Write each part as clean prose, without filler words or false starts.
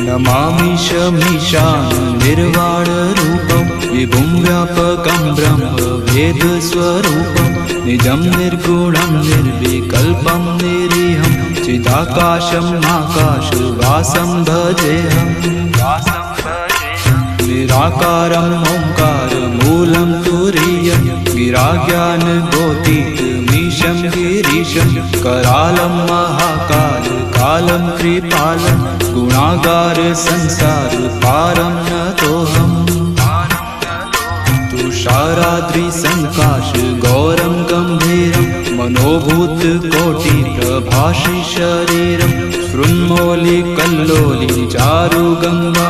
नमामीशमीशान निर्वाणरूपं विभुं व्यापकं ब्रह्म वेदस्वरूपं निजं निर्गुणं निर्विकल्पं निरीहं चिदाकाशम् आकाशवासं भजेऽहम् निराकारं ओंकारमूलं तुरीयं गिराज्ञानगोतीतमीशं गिरीशं करालं महाकालं कृपालं गुणागार संसार पारं नतोऽहम् तुषाराद्रिसङ्काश गौरं गम्भीरं मनोभूतकोटिप्रभाषि शरीरं शृण्मौलिकल्लोली चारुगङ्गा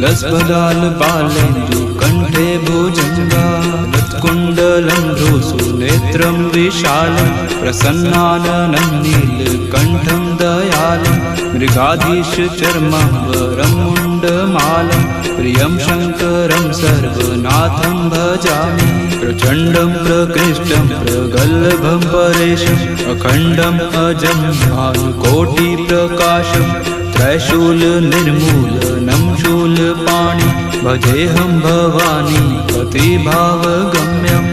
लस्पदालबालेन्दु कण्ठे भुजङ्गा रत्कुण्डलं भ्रूसुनेत्रं विशालं प्रसन्नाननं नीलकण्ठं दयालं मृगाधीशचर्माम्बरं मुण्डमालं प्रियं शङ्करं सर्वनाथं भजामि प्रचण्डं प्रकृष्टं प्रगल्भं परेशम् अखण्डम् अजं भानुकोटिप्रकाशं त्रैशूल निर्मूलनं शूलपाणि भजेऽहं भवानी पतिभावगम्यम्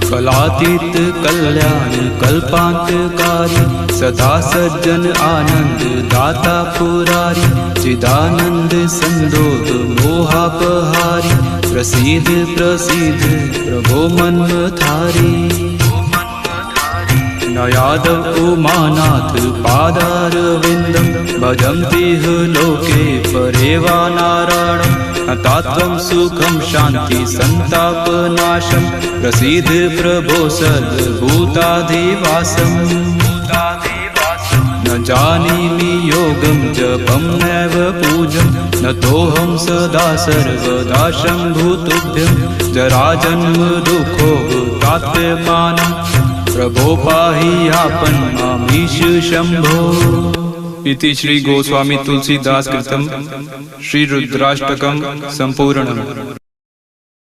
कलातीत कल्याण कल्पान्तकारी सदा सज्जन आनंद दाता पुरारी चिदानंद संदोह मोहापहारी प्रसीद प्रसीद प्रभो मन्मथारी नयादव उमानाथ पादारविन्दं भजन्तिह लोके परेवा नारायणं तात्वं सुखं शान्ति सन्तापनाशं प्रसीद प्रभो सर्वभूताधिवासम् न जानीमि योगं जपं नैव पूजं न तोऽहं सदा सर्वदा शम्भुतुभ्यं जराजन्म दुःखो ताप्यमानं प्रभो पाहि आपन्मामीश शम्भो। इति श्री गोस्वामी तुलसीदास कृतं श्री रुद्राष्टकं संपूर्णम्।